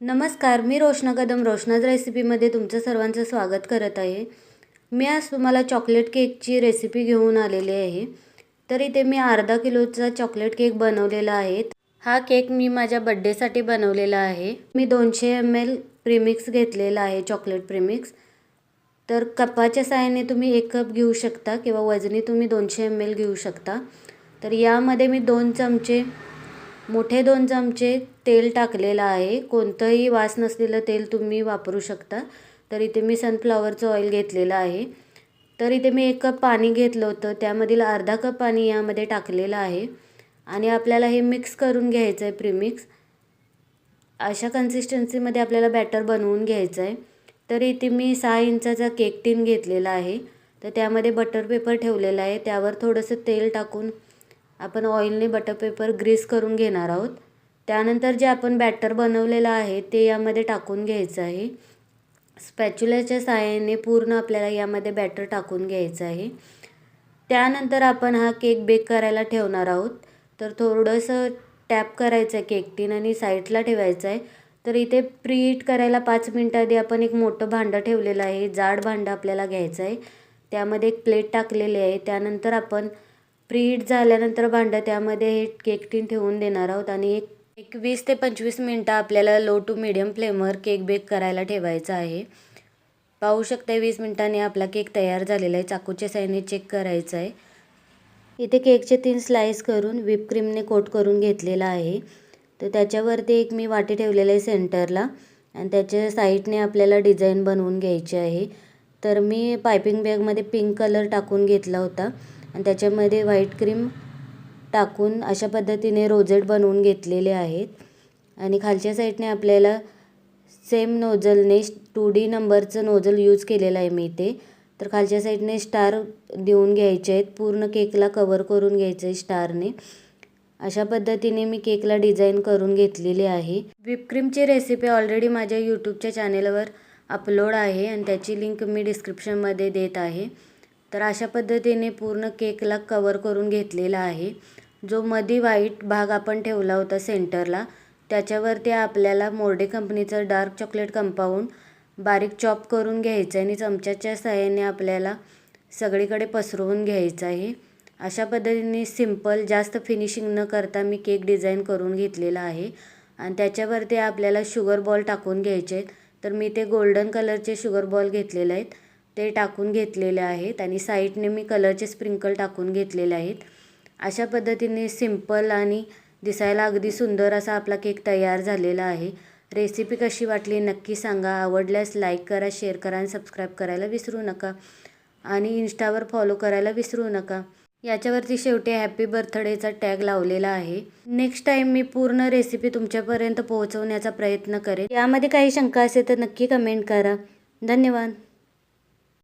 नमस्कार, मी रोशना कदम रोशनाज रेसिपीमध्ये तुमचं सर्वांचं स्वागत करत आहे. मी आज तुम्हाला चॉकलेट केकची रेसिपी घेऊन आलेली आहे. तर इथे मी अर्धा किलोचा चॉकलेट केक बनवलेला आहे. हा केक मी माझ्या बड्डेसाठी बनवलेला आहे. मी 200 ml प्रीमिक्स घेतलेला आहे, चॉकलेट प्रीमिक्स. तर कपाच्या साहाय्याने तुम्ही 1 कप घेऊ शकता किंवा वजनी तुम्ही 200 ml घेऊ शकता. तर यामध्ये मी 2 चमचे मोठे 2 चमचे तेल टाकलेलं आहे. कोणतंही वास नसलेलं तेल तुम्ही वापरू शकता. तर इथे मी सनफ्लॉवरचं ऑइल घेतलेलं आहे. तर इथे मी 1 कप पाणी घेतलं होतं, त्यामधील अर्धा कप पाणी यामध्ये टाकलेलं आहे आणि आपल्याला हे मिक्स करून घ्यायचं आहे. प्रीमिक्स अशा कन्सिस्टन्सीमध्ये आपल्याला बॅटर बनवून घ्यायचं आहे. तर इथे मी 6 इंचाचा केक टीन घेतलेला आहे. तर त्यामध्ये बटर पेपर ठेवलेला आहे. त्यावर थोडंसं तेल टाकून आपण ऑइलने बटर पेपर ग्रीस करून घेणार आहोत. त्यानंतर जे आपण बॅटर बनवलेलं आहे ते यामध्ये टाकून घ्यायचं आहे. स्पॅच्युलाच्या साहाय्याने पूर्ण आपल्याला यामध्ये बॅटर टाकून घ्यायचं आहे. त्यानंतर आपण हा केक बेक करायला ठेवणार आहोत. तर थोडंसं टॅप करायचं आहे केक टीन आणि साईडला ठेवायचं आहे. तर इथे प्रीहीट करायला 5 मिनिटं आधी आपण एक मोठं भांडं ठेवलेलं आहे. जाड भांडं आपल्याला घ्यायचं आहे. त्यामध्ये एक प्लेट टाकलेली आहे. त्यानंतर आपण प्रीहीट झाल्यानंतर भांडं त्यामध्ये हे केक टीन ठेवून देणार आहोत आणि एक 20 ते 25 मिनटं आपल्याला लो टू मीडियम फ्लेमवर केक बेक करायला ठेवायचा आहे. पाहू शकता 20 मिनिटांनी आपला केक तयार झालेला आहे. चाकूच्या साहाय्याने चेक करायचं आहे. इथे केकचे 3 स्लाइस करून व्हिप क्रीमने कोट करून घेतलेला आहे. तर त्याच्यावरती एक मी वाटी ठेवलेलं आहे सेंटरला आणि त्याच्या साईडने आपल्याला डिझाईन बनवून घ्यायची आहे. तर मी पायपिंग बॅगमध्ये पिंक कलर टाकून घेतला होता आणि त्याच्यामध्ये व्हाईट क्रीम टाकून अशा पद्धतीने रोजेट बनवून घेतलेले आहेत. आणि खालच्या साईडने आपल्याला सेम नोझलने 2D नंबरचं नोझल यूज केलेलं आहे मी इथे. तर खालच्या साईडने स्टार देऊन घ्यायचे आहेत. पूर्ण केकला कवर करून घ्यायचं आहे स्टारने. अशा पद्धतीने मी केकला डिझाईन करून घेतलेली आहे. व्हिप क्रीमची रेसिपी ऑलरेडी माझ्या यूट्यूबच्या चॅनेलवर अपलोड आहे आणि त्याची लिंक मी डिस्क्रिप्शनमध्ये देत आहे. तर अशा पद्धतीने पूर्ण केकला कवर करून घेतलेला आहे. जो मध्ये व्हाईट भाग आपण ठेवला होता सेंटरला, त्याच्यावरती आपल्याला मोर्डे कंपनीचं डार्क चॉकलेट कंपाऊंड बारीक चॉप करून घ्यायचं आहे आणि चमच्याच्या साहाय्याने आपल्याला सगळीकडे पसरवून घ्यायचं आहे. अशा पद्धतीने सिंपल जास्त फिनिशिंग न करता मी केक डिझाईन करून घेतलेला आहे आणि त्याच्यावरती आपल्याला शुगर बॉल टाकून घ्यायचे आहेत. तर मी ते गोल्डन कलरचे शुगर बॉल घेतलेले आहेत, ते टाकून घेतलेले आहेत आणि साईडने मी कलरचे स्प्रिंकल टाकून घेतलेले आहेत. अशा पद्धतीने सिंपल आणि दिसायला अगदी सुंदर असा आपला केक तयार झालेला आहे. रेसिपी कशी वाटली नक्की सांगा. आवडल्यास लाईक करा, शेअर करा आणि सबस्क्राईब करायला विसरू नका आणि इंस्टावर फॉलो करायला विसरू नका. याच्यावरती शेवटी हॅपी बर्थडेचा टॅग लावलेला आहे. नेक्स्ट टाईम मी पूर्ण रेसिपी तुमच्यापर्यंत पोहोचवण्याचा प्रयत्न करेन. यामध्ये काही शंका असेल तर नक्की कमेंट करा. धन्यवाद.